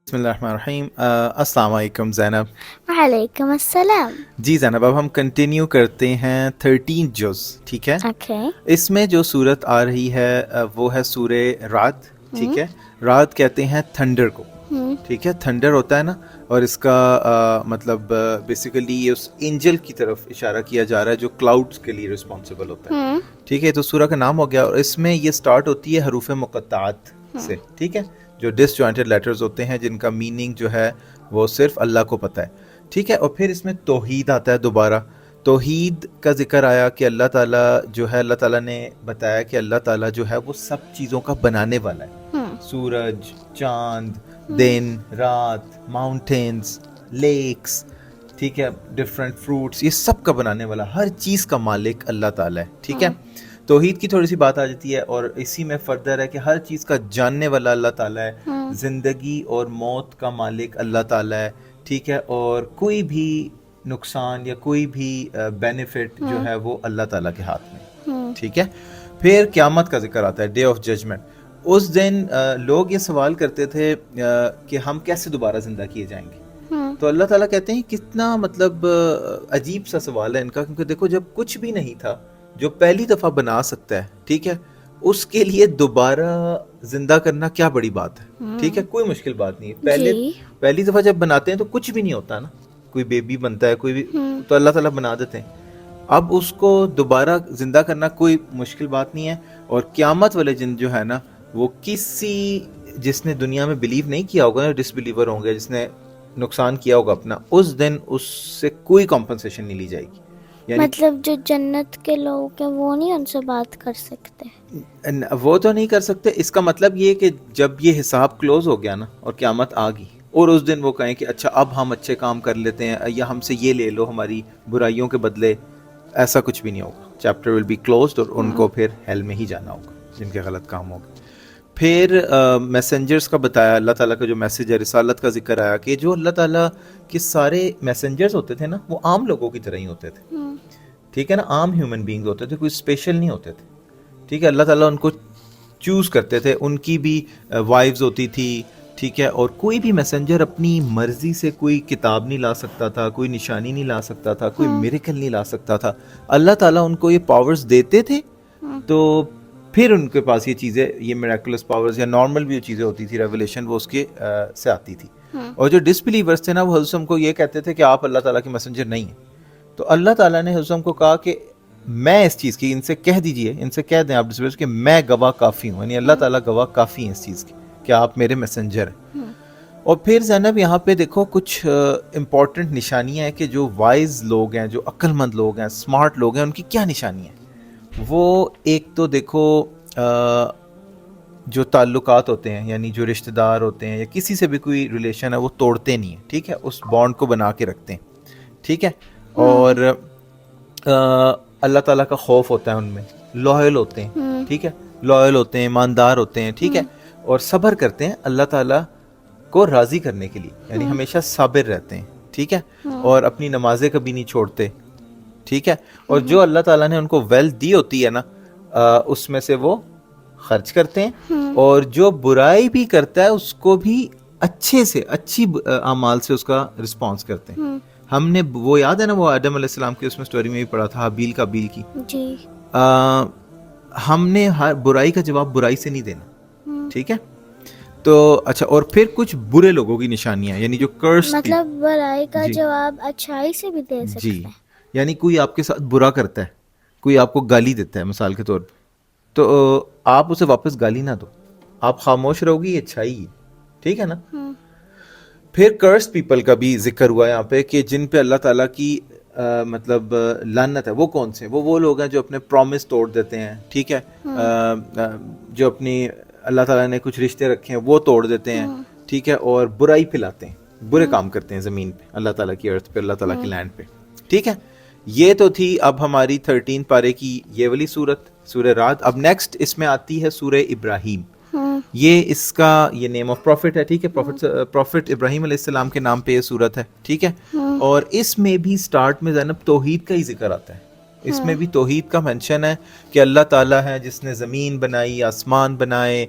بسم اللہ الرحمن الرحیم۔ السلام علیکم زینب۔ وعلیکم السلام۔ جی زینب، اب ہم کنٹینیو کرتے ہیں 13 جز، ٹھیک ہے؟ اوکے۔ اس میں جو صورت آ رہی ہے وہ ہے سورہ رعد، ٹھیک ہے؟ رعد کہتے ہیں تھنڈر کو، ٹھیک ہے؟ تھنڈر ہوتا ہے نا، اور اس کا مطلب بیسیکلی اس اینجل کی طرف اشارہ کیا جا رہا ہے جو کلاؤڈز کے لیے رسپانسبل ہوتا ہے، ٹھیک ہے؟ تو سورہ کا نام ہو گیا، اور اس میں یہ سٹارٹ ہوتی ہے حروف مقطعات سے، ٹھیک ہے؟ جو ڈس جوائنٹڈ لیٹرز ہوتے ہیں جن کا میننگ جو ہے وہ صرف اللہ کو پتہ ہے، ٹھیک ہے؟ اور پھر اس میں توحید آتا ہے دوبارہ۔ توحید کا ذکر آیا کہ اللہ تعالیٰ جو ہے، اللہ تعالیٰ نے بتایا کہ اللہ تعالیٰ جو ہے وہ سب چیزوں کا بنانے والا ہے، سورج، چاند، دن، رات، ماؤنٹینز، لیکس، ٹھیک ہے، ڈفرینٹ فروٹس، یہ سب کا بنانے والا، ہر چیز کا مالک اللہ تعالیٰ ہے، ٹھیک ہے؟ توحید کی تھوڑی سی بات آ جاتی ہے، اور اسی میں فردر ہے کہ ہر چیز کا جاننے والا اللہ تعالیٰ ہے، زندگی اور موت کا مالک اللہ تعالیٰ ہے، ٹھیک ہے؟ اور کوئی بھی نقصان یا کوئی بھی بینیفٹ جو ہے وہ اللہ تعالیٰ کے ہاتھ میں، ٹھیک ہے؟ پھر قیامت کا ذکر آتا ہے، ڈے آف ججمنٹ۔ اس دن لوگ یہ سوال کرتے تھے کہ ہم کیسے دوبارہ زندہ کیے جائیں گے؟ تو اللہ تعالیٰ کہتے ہیں کتنا مطلب عجیب سا سوال ہے ان کا، کیونکہ دیکھو جب کچھ بھی نہیں تھا، جو پہلی دفعہ بنا سکتا ہے، ٹھیک ہے، اس کے لیے دوبارہ زندہ کرنا کیا بڑی بات ہے، ٹھیک ہے؟ کوئی مشکل بات نہیں ہے۔ پہلی دفعہ جب بناتے ہیں تو کچھ بھی نہیں ہوتا نا، کوئی بیبی بنتا ہے، کوئی بھی تو اللہ تعالیٰ بنا دیتے ہیں، اب اس کو دوبارہ زندہ کرنا کوئی مشکل بات نہیں ہے۔ اور قیامت والے دن جو ہے نا، وہ کسی جس نے دنیا میں بلیو نہیں کیا ہوگا، ڈس بلیور ہوں گے، جس نے نقصان کیا ہوگا اپنا، اس دن اس سے کوئی کمپنسیشن نہیں لی جائے گی۔ مطلب جو جنت کے لوگ ہیں وہ نہیں ان سے بات کر سکتے؟ وہ تو نہیں کر سکتے، اس کا مطلب یہ کہ جب یہ حساب کلوز ہو گیا نا اور قیامت آ گئی، اور اس دن وہ کہیں کہ اچھا اب ہم اچھے کام کر لیتے ہیں، یا ہم سے یہ لے لو ہماری برائیوں کے بدلے، ایسا کچھ بھی نہیں ہوگا۔ چیپٹر ول بی کلوزڈ، اور ان کو پھر ہیل میں ہی جانا ہوگا جن کے غلط کام ہوگا۔ پھر میسنجرز کا بتایا، اللہ تعالیٰ کا جو میسج ہے، رسالت کا ذکر آیا کہ جو اللہ تعالیٰ کے سارے میسنجرز ہوتے تھے نا، وہ عام لوگوں کی طرح ہی ہوتے تھے، ٹھیک ہے نا؟ عام ہیومن بینگز ہوتے تھے، کوئی اسپیشل نہیں ہوتے تھے، ٹھیک ہے؟ اللہ تعالیٰ ان کو چوز کرتے تھے، ان کی بھی وائفز ہوتی تھی، ٹھیک ہے؟ اور کوئی بھی میسنجر اپنی مرضی سے کوئی کتاب نہیں لا سکتا تھا، کوئی نشانی نہیں لا سکتا تھا، کوئی میریکل نہیں لا سکتا تھا۔ اللہ تعالیٰ ان کو یہ پاورز دیتے تھے، تو پھر ان کے پاس یہ چیزیں، یہ میریکولس پاورز یا نارمل بھی جو چیزیں ہوتی تھی، ریولیشن، وہ اس کے سے آتی تھی۔ اور جو ڈس بلیورس تھے نا، وہ حضرت کو یہ کہتے تھے کہ آپ اللہ تعالیٰ کے میسنجر نہیں ہیں۔ تو اللہ تعالیٰ نے حضرت کو کہا کہ میں اس چیز کی، ان سے کہہ دیجئے، ان سے کہہ دیں آپ ڈس بلیورس کہ میں گواہ کافی ہوں، یعنی اللہ تعالیٰ گواہ کافی ہیں اس چیز کی کہ آپ میرے میسنجر ہیں۔ اور پھر زینب یہاں پہ دیکھو کچھ امپورٹنٹ نشانیاں ہیں کہ جو وائز لوگ ہیں، جو عقل مند لوگ ہیں، اسمارٹ لوگ ہیں، ان کی کیا نشانی ہیں؟ وہ ایک تو دیکھو جو تعلقات ہوتے ہیں، یعنی جو رشتہ دار ہوتے ہیں یا کسی سے بھی کوئی ریلیشن ہے، وہ توڑتے نہیں ہیں، ٹھیک ہے؟ اس بانڈ کو بنا کے رکھتے ہیں، ٹھیک ہے؟ اور اللہ تعالیٰ کا خوف ہوتا ہے ان میں، لوئل ہوتے ہیں، ٹھیک ہے؟ لوئل ہوتے ہیں، ایماندار ہوتے ہیں، ٹھیک ہے؟ اور صبر کرتے ہیں اللہ تعالیٰ کو راضی کرنے کے لیے، یعنی ہمیشہ صابر رہتے ہیں، ٹھیک ہے؟ اور اپنی نمازیں کبھی نہیں چھوڑتے، ٹھیک ہے؟ اور جو اللہ تعالیٰ نے ان کو ویلتھ دی ہوتی ہے نا، اس میں سے وہ خرچ کرتے ہیں، اور جو برائی بھی کرتا ہے اس کو بھی اچھے سے، اچھی اعمال سے اس کا رسپانس کرتے ہیں۔ ہم نے وہ یاد ہے نا، وہ آدم علیہ السلام کی اس میں سٹوری میں بھی پڑھا تھا، حابیل قابیل کی، جی۔ ہم نے ہر برائی کا جواب برائی سے نہیں دینا، ٹھیک ہے؟ تو اچھا، اور پھر کچھ برے لوگوں کی نشانیاں، یعنی جو کرس، مطلب برائی کا جواب اچھائی سے بھی دے سکتے ہیں؟ یعنی کوئی آپ کے ساتھ برا کرتا ہے، کوئی آپ کو گالی دیتا ہے مثال کے طور پہ، تو آپ اسے واپس گالی نہ دو، آپ خاموش رہو گی، یہ اچھائی ہے، ٹھیک ہے نا؟ پھر کرس پیپل کا بھی ذکر ہوا یہاں پہ کہ جن پہ اللہ تعالیٰ کی مطلب لعنت ہے۔ وہ کون سے؟ وہ لوگ ہیں جو اپنے پرومس توڑ دیتے ہیں، ٹھیک ہے؟ جو اپنی اللہ تعالیٰ نے کچھ رشتے رکھے ہیں وہ توڑ دیتے ہیں، ٹھیک ہے؟ اور برائی پھیلاتے ہیں، برے کام کرتے ہیں زمین پہ، اللہ تعالیٰ کی ارتھ پہ، اللہ تعالیٰ کی لینڈ پہ، ٹھیک ہے؟ یہ تو تھی اب ہماری 13 پارے کی یہ والی سورت، سورہ رعد۔ اب نیکسٹ اس میں آتی ہے سورہ ابراہیم۔ یہ اس کا یہ نیم آف پروفٹ ہے، ٹھیک ہے؟ پروفٹ ابراہیم علیہ السلام کے نام پہ یہ سورت ہے، ٹھیک ہے؟ اور اس میں بھی سٹارٹ میں زینب توحید کا ہی ذکر آتا ہے، اس میں بھی توحید کا منشن ہے کہ اللہ تعالیٰ ہے جس نے زمین بنائی, آسمان بنائے,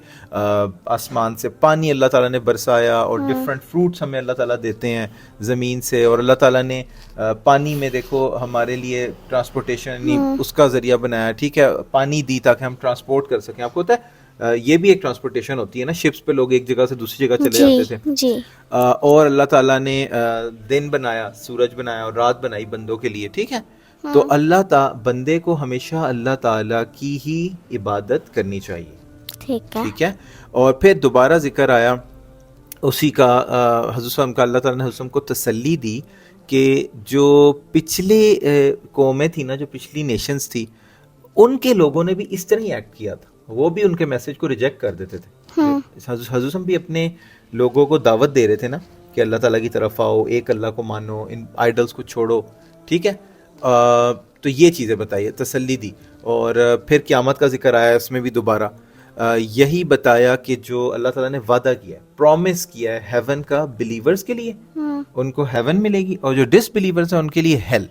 آسمان سے پانی اللہ تعالیٰ نے برسایا, اور ڈفرینٹ فروٹس ہمیں اللہ تعالیٰ دیتے ہیں زمین سے, اور اللہ تعالیٰ نے پانی میں دیکھو ہمارے لیے ٹرانسپورٹیشن اس کا ذریعہ بنایا, ٹھیک ہے, پانی دی تاکہ ہم ٹرانسپورٹ کر سکیں. آپ کو پتہ ہے یہ بھی ایک ٹرانسپورٹیشن ہوتی ہے نا, شپس پہ لوگ ایک جگہ سے دوسری جگہ چلے جاتے تھے. جی. اور اللہ تعالیٰ نے دن بنایا, سورج بنایا, اور رات بنائی بندوں کے لیے, ٹھیک ہے. تو اللہ بندے کو ہمیشہ اللہ تعالیٰ کی ہی عبادت کرنی چاہیے, ٹھیک ہے. اور پھر دوبارہ ذکر آیا اسی کا, حضرت صلی کا, اللہ تعالیٰ نے حضرت کو تسلی دی کہ جو پچھلے قومیں تھیں نا, جو پچھلی نیشنز تھی, ان کے لوگوں نے بھی اس طرح ہی ایکٹ کیا تھا, وہ بھی ان کے میسج کو ریجیکٹ کر دیتے تھے. حضرت بھی اپنے لوگوں کو دعوت دے رہے تھے نا کہ اللہ تعالیٰ کی طرف آؤ, ایک اللہ کو مانو, ان آئیڈلس کو چھوڑو, ٹھیک ہے. تو یہ چیزیں بتائیے, تسلی دی. اور پھر قیامت کا ذکر آیا, اس میں بھی دوبارہ یہی بتایا کہ جو اللہ تعالیٰ نے وعدہ کیا ہے, پرومس کیا ہے ہیون کا بلیورز کے لیے, ان کو ہیون ملے گی, اور جو ڈس بلیورز ہیں ان کے لیے ہیل,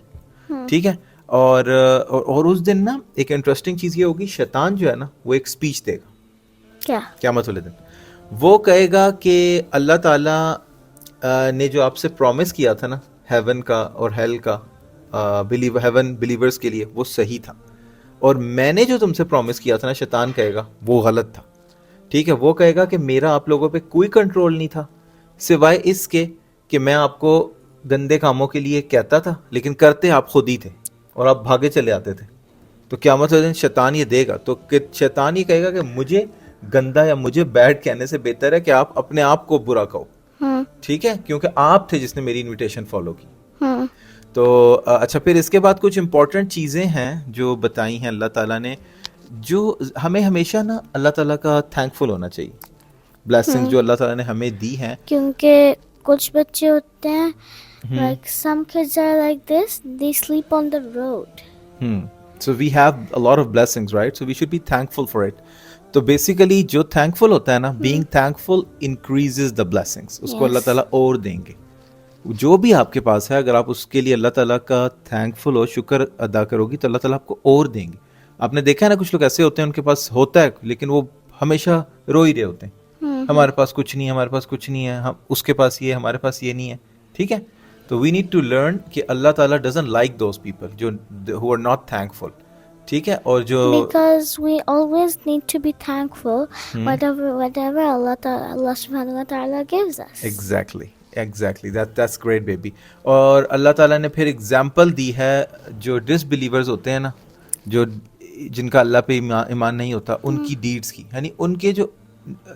ٹھیک ہے. اور اس دن نا ایک انٹرسٹنگ چیز یہ ہوگی, شیطان جو ہے نا وہ ایک اسپیچ دے گا قیامت والے دن. وہ کہے گا کہ اللہ تعالیٰ نے جو آپ سے پرومس کیا تھا نا ہیون کا اور ہیل کا, ہیون بلیورز کے لیے, وہ صحیح تھا, اور میں نے جو تم سے پرومس کیا تھا نا, شیطان کہے گا, وہ غلط تھا, ٹھیک ہے. وہ کہے گا کہ میرا آپ لوگوں پہ کوئی کنٹرول نہیں تھا سوائے اس کے کہ میں آپ کو گندے کاموں کے لیے کہتا تھا, لیکن کرتے آپ خود ہی تھے, اور آپ بھاگے چلے آتے تھے. تو قیامت والے دن شیطان یہ دے گا, تو شیطان یہ کہے گا کہ مجھے گندا یا مجھے بیڈ کہنے سے بہتر ہے کہ آپ اپنے آپ کو برا کہو, ٹھیک ہے, کیونکہ آپ تھے جس نے میری انویٹیشن فالو کی. تو اچھا, پھر اس کے بعد کچھ امپورٹنٹ چیزیں ہیں جو بتائی ہیں اللہ تعالیٰ نے, جو ہمیں ہمیشہ نا اللہ تعالیٰ کا تھینک فل ہونا چاہیے, بلیسنگ جو اللہ تعالیٰ نے ہمیں دی ہیں. کیونکہ کچھ بچے ہوتے ہیں, like some kids are like this, they sleep on the road. So we have a lot of blessings, right? So we should be thankful for it. تو بیسیکلی جو thankful ہوتا ہے نا, being thankful increases the blessings. اس کو اللہ تعالیٰ اور دیں گے. جو بھی آپ کے پاس ہے, اگر آپ اس کے لیے اللہ تعالیٰ کا thankful ہو, شکر ادا کرو گی, تو اللہ تعالیٰ آپ کو اور دیں گے. آپ نے دیکھا ہے نا, کچھ لوگ ایسے ہوتے ہیں ان کے پاس ہوتا ہے لیکن وہ ہمیشہ رو ہی رہے ہوتے ہیں, ہمارے پاس کچھ نہیں ہے, ہمارے پاس کچھ نہیں ہے, ہم اس کے پاس یہ, ہمارے پاس یہ نہیں ہے, ٹھیک ہے. تو وی نیڈ ٹو لرن کہ اللہ تعالیٰ ڈزنٹ لائک دوز پیپل جو ہو آر ناٹ تھینکفل, ٹھیک ہے. اور جو because we always need to be thankful whatever Allah subhanahu wa ta'ala gives us. Exactly. That's great, baby. اور اللہ تعالیٰ نے پھر اگزامپل دی ہے جو ڈس بلیورز ہوتے ہیں نا, جو جن کا اللہ پہ ایمان نہیں ہوتا, ان کی ڈیڈز کی, یعنی ان کے جو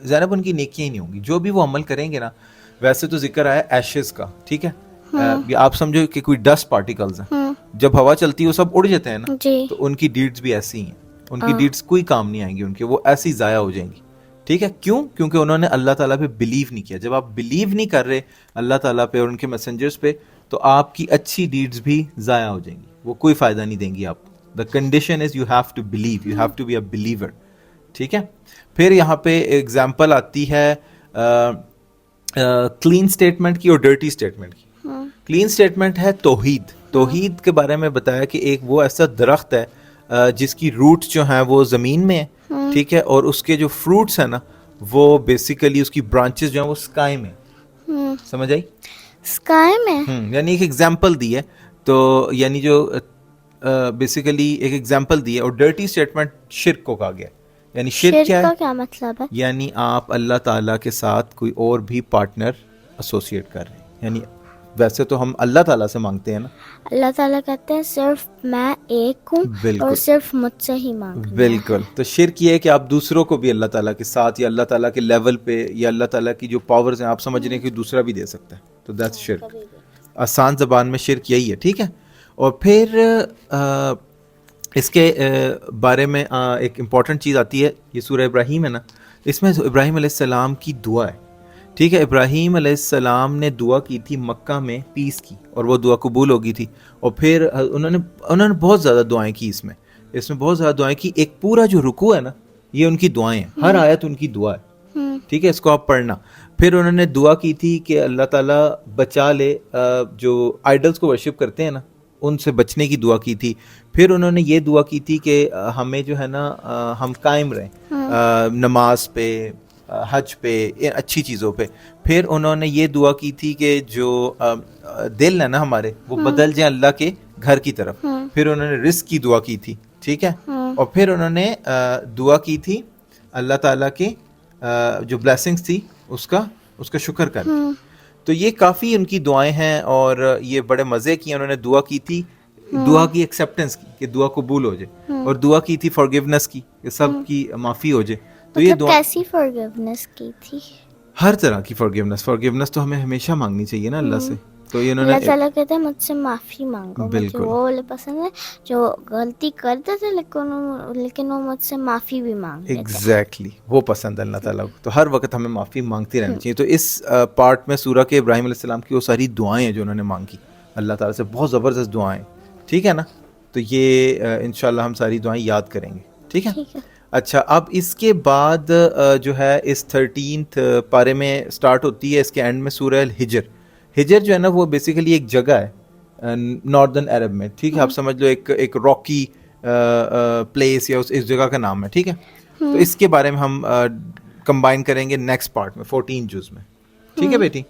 زینب ان کی نیکیاں ہی نہیں ہوں گی, جو بھی وہ عمل کریں گے نا. ویسے تو ذکر آیا ایشز کا, ٹھیک ہے, آپ سمجھو کہ کوئی ڈسٹ پارٹیکلز ہیں, جب ہوا چلتی ہے وہ سب اڑ جاتے ہیں نا, تو ان کی ڈیڈز بھی ایسی ہیں, ان کی ڈیڈز کوئی کام نہیں آئیں گی ان کے, وہ ایسی ضائع ہو جائیں گی, ٹھیک ہے. کیوں؟ کیونکہ انہوں نے اللہ تعالیٰ پہ بلیو نہیں کیا. جب آپ بلیو نہیں کر رہے اللہ تعالیٰ پہ اور ان کے میسنجرز پہ, تو آپ کی اچھی ڈیڈز بھی ضائع ہو جائیں گی, وہ کوئی فائدہ نہیں دیں گی آپ کو. The condition is you have to believe, you have to be a believer, ٹھیک ہے. پھر یہاں پہ ایگزامپل آتی ہے کلین اسٹیٹمنٹ کی اور ڈرٹی اسٹیٹمنٹ کی. کلین اسٹیٹمنٹ ہے توحید. توحید کے بارے میں بتایا کہ ایک وہ ایسا درخت ہے جس کی روٹس جو ہیں وہ زمین میں ہیں, ٹھیک ہے, اور اس کے جو فروٹس ہیں نا وہ بیسیکلی اس کی برانچز جو ہیں وہ اسکائی میں. سمجھ آئی؟ اسکائی میں, یعنی ایک ایگزامپل دی ہے, تو یعنی جو بیسیکلی ایک ایگزامپل دی ہے. اور ڈرٹی اسٹیٹمنٹ شرک کو کہا گیا, یعنی شرک کیا ہے, کیا مطلب ہے, یعنی آپ اللہ تعالیٰ کے ساتھ کوئی اور بھی پارٹنر ایسوسیٹ کر رہے ہیں. یعنی ویسے تو ہم اللہ تعالیٰ سے مانگتے ہیں نا, اللہ تعالیٰ کہتے ہیں صرف میں ایک ہوں اور صرف مجھ سے ہی مانگنا. بالکل. تو شرک یہ ہے کہ آپ دوسروں کو بھی اللہ تعالیٰ کے ساتھ یا اللہ تعالیٰ کے لیول پہ یا اللہ تعالیٰ کی جو پاورز ہیں آپ سمجھ رہے ہیں کہ دوسرا بھی دے سکتا ہے, تو دیٹس شرک. آسان زبان میں شرک یہی ہے, ٹھیک ہے. اور پھر اس کے بارے میں ایک امپورٹنٹ چیز آتی ہے, یہ سورہ ابراہیم ہے نا, اس میں ابراہیم علیہ السلام کی دعا ہے, ٹھیک ہے. ابراہیم علیہ السلام نے دعا کی تھی مکہ میں پیس کی, اور وہ دعا قبول ہو گئی تھی. اور پھر انہوں نے بہت زیادہ دعائیں کی, اس میں بہت زیادہ دعائیں کی. ایک پورا جو رکوع ہے نا یہ ان کی دعائیں ہیں, ہر آیت ان کی دعا ہے, ٹھیک ہے, اس کو آپ پڑھنا. پھر انہوں نے دعا کی تھی کہ اللہ تعالیٰ بچا لے جو آئیڈلس کو ورشپ کرتے ہیں نا ان سے بچنے کی دعا کی تھی. پھر انہوں نے یہ دعا کی تھی کہ ہمیں جو ہے نا ہم قائم رہیں نماز پہ, حج پہ, اچھی چیزوں پہ. پھر انہوں نے یہ دعا کی تھی کہ جو دل ہے نا ہمارے وہ بدل جائیں اللہ کے گھر کی طرف. پھر انہوں نے رزق کی دعا کی تھی, ٹھیک ہے, اور پھر انہوں نے دعا کی تھی اللہ تعالیٰ کے جو بلیسنگس تھی اس کا شکر کر. تو یہ کافی ان کی دعائیں ہیں اور یہ بڑے مزے کی. انہوں نے دعا کی تھی دعا کی ایکسیپٹنس کی کہ دعا قبول ہو جائے, اور دعا کی تھی فارگیونیس کی کہ سب کی معافی ہو جائے. تو یہ دعا کیسی فارگیونیس کی تھی؟ ہر طرح کی فارگیونیس تو ہمیں ہمیشہ مانگنی چاہیے نا اللہ سے. تو یہ انہوں نے اللہ تعالیٰ کہتے ہیں مجھ سے معافی مانگو. مجھے وہ والے پسند ہے جو غلطی کرتے تھے لیکن وہ مجھ سے معافی بھی مانگتے تھے. ایگزیکٹلی وہ پسند ہے اللہ تعالیٰ کو. تو ہر وقت ہمیں معافی مانگتی رہنی چاہیے. تو اس پارٹ میں سورہ کے ابراہیم علیہ السلام کی وہ ساری دعائیں ہیں جو انہوں نے مانگی اللہ تعالیٰ سے, بہت زبردست دعائیں, ٹھیک ہے نا. تو یہ انشاءاللہ ہم ساری دعائیں یاد کریں گے, ٹھیک ہے. اچھا, اب اس کے بعد جو ہے اس 13th پارے میں سٹارٹ ہوتی ہے, اس کے اینڈ میں سورہ الحجر. ہجر جو ہے نا وہ بیسیکلی ایک جگہ ہے ناردرن عرب میں, ٹھیک ہے. آپ سمجھ لو ایک راکی پلیس یا اس جگہ کا نام ہے, ٹھیک ہے. تو اس کے بارے میں ہم کمبائن کریں گے نیکسٹ پارٹ میں 14 جز میں, ٹھیک ہے بیٹی.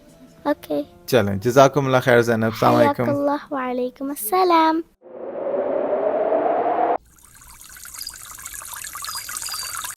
اوکے, چلیں, جزاکم اللہ خیر زینب, السلام علیکم. وعلیکم السلام.